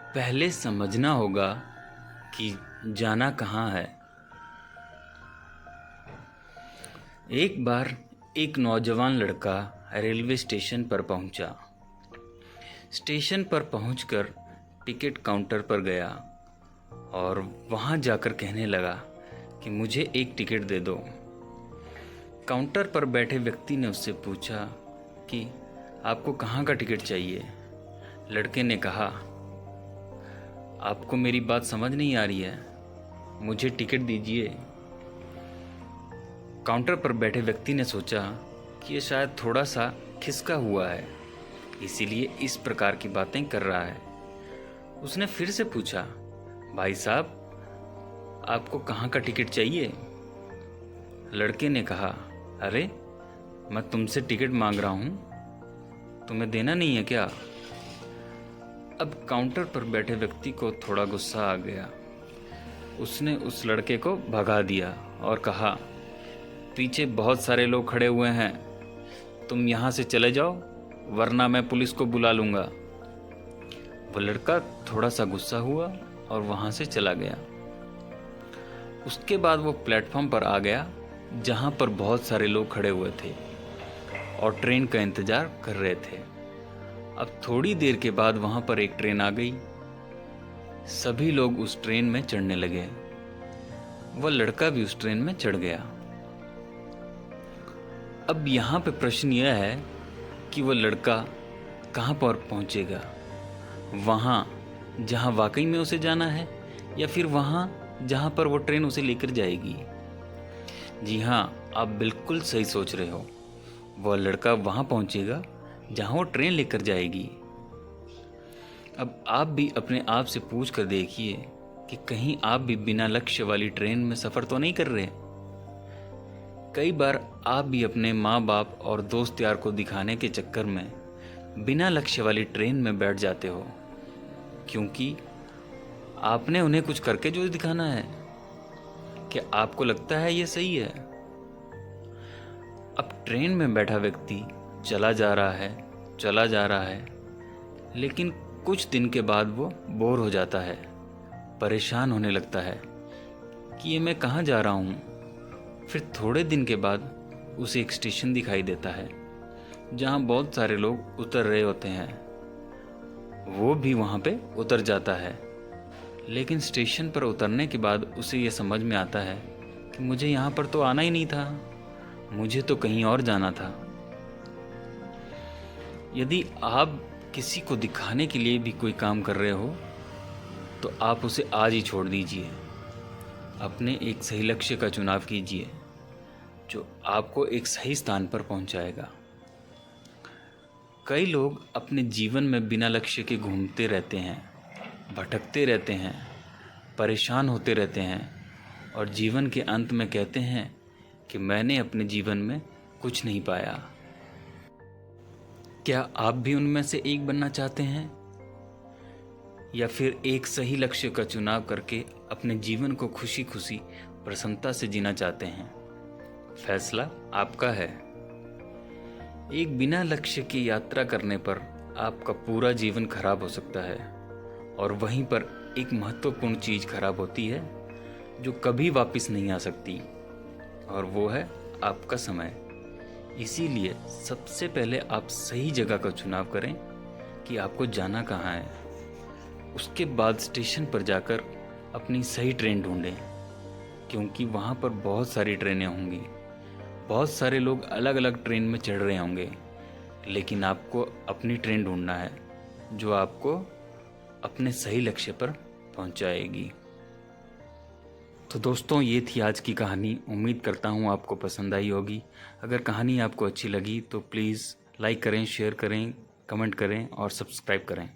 पहले समझना होगा कि जाना कहाँ है। एक बार एक नौजवान लड़का रेलवे स्टेशन पर पहुंचा। स्टेशन पर पहुंचकर टिकट काउंटर पर गया और वहां जाकर कहने लगा कि मुझे एक टिकट दे दो। काउंटर पर बैठे व्यक्ति ने उससे पूछा कि आपको कहाँ का टिकट चाहिए। लड़के ने कहा, आपको मेरी बात समझ नहीं आ रही है, मुझे टिकट दीजिए। काउंटर पर बैठे व्यक्ति ने सोचा कि ये शायद थोड़ा सा खिसका हुआ है, इसीलिए इस प्रकार की बातें कर रहा है। उसने फिर से पूछा, भाई साहब, आपको कहाँ का टिकट चाहिए? लड़के ने कहा, अरे मैं तुमसे टिकट मांग रहा हूँ, तुम्हें देना नहीं है क्या? अब काउंटर पर बैठे व्यक्ति को थोड़ा गुस्सा आ गया। उसने उस लड़के को भगा दिया और कहा, पीछे बहुत सारे लोग खड़े हुए हैं, तुम यहाँ से चले जाओ वरना मैं पुलिस को बुला लूँगा। वो लड़का थोड़ा सा गुस्सा हुआ और वहाँ से चला गया। उसके बाद वो प्लेटफॉर्म पर आ गया जहाँ पर बहुत सारे लोग खड़े हुए थे और ट्रेन का इंतज़ार कर रहे थे। अब थोड़ी देर के बाद वहाँ पर एक ट्रेन आ गई। सभी लोग उस ट्रेन में चढ़ने लगे। वह लड़का भी उस ट्रेन में चढ़ गया। अब यहाँ पे प्रश्न यह है कि वह लड़का कहाँ पर पहुँचेगा? वहाँ जहाँ वाकई में उसे जाना है या फिर वहाँ जहाँ पर वो ट्रेन उसे लेकर जाएगी? जी हाँ, आप बिल्कुल सही सोच रहे हो। वह लड़का वहाँ पहुँचेगा जहाँ वो ट्रेन लेकर जाएगी। अब आप भी अपने आप से पूछ कर देखिए कि कहीं आप भी बिना लक्ष्य वाली ट्रेन में सफ़र तो नहीं कर रहे। कई बार आप भी अपने माँ बाप और दोस्त यार को दिखाने के चक्कर में बिना लक्ष्य वाली ट्रेन में बैठ जाते हो, क्योंकि आपने उन्हें कुछ करके जो दिखाना है। क्या आपको लगता है ये सही है? अब ट्रेन में बैठा व्यक्ति चला जा रहा है, लेकिन कुछ दिन के बाद वो बोर हो जाता है, परेशान होने लगता है कि ये मैं कहाँ जा रहा हूँ। फिर थोड़े दिन के बाद उसे एक स्टेशन दिखाई देता है जहाँ बहुत सारे लोग उतर रहे होते हैं। वो भी वहाँ पे उतर जाता है, लेकिन स्टेशन पर उतरने के बाद उसे ये समझ में आता है कि मुझे यहाँ पर तो आना ही नहीं था, मुझे तो कहीं और जाना था। यदि आप किसी को दिखाने के लिए भी कोई काम कर रहे हो तो आप उसे आज ही छोड़ दीजिए। अपने एक सही लक्ष्य का चुनाव कीजिए जो आपको एक सही स्थान पर पहुंचाएगा। कई लोग अपने जीवन में बिना लक्ष्य के घूमते रहते हैं, भटकते रहते हैं, परेशान होते रहते हैं और जीवन के अंत में कहते हैं कि मैंने अपने जीवन में कुछ नहीं पाया। क्या आप भी उनमें से एक बनना चाहते हैं, या फिर एक सही लक्ष्य का चुनाव करके अपने जीवन को खुशी खुशी प्रसन्नता से जीना चाहते हैं? फैसला आपका है। एक बिना लक्ष्य की यात्रा करने पर आपका पूरा जीवन खराब हो सकता है और वहीं पर एक महत्वपूर्ण चीज़ खराब होती है जो कभी वापस नहीं आ सकती, और वो है आपका समय। इसीलिए सबसे पहले आप सही जगह का चुनाव करें कि आपको जाना कहाँ है। उसके बाद स्टेशन पर जाकर अपनी सही ट्रेन ढूंढें, क्योंकि वहाँ पर बहुत सारी ट्रेनें होंगी, बहुत सारे लोग अलग अलग ट्रेन में चढ़ रहे होंगे, लेकिन आपको अपनी ट्रेन ढूंढना है जो आपको अपने सही लक्ष्य पर पहुँचाएगी। तो दोस्तों, ये थी आज की कहानी। उम्मीद करता हूँ आपको पसंद आई होगी। अगर कहानी आपको अच्छी लगी तो प्लीज़ लाइक करें, शेयर करें, कमेंट करें और सब्सक्राइब करें।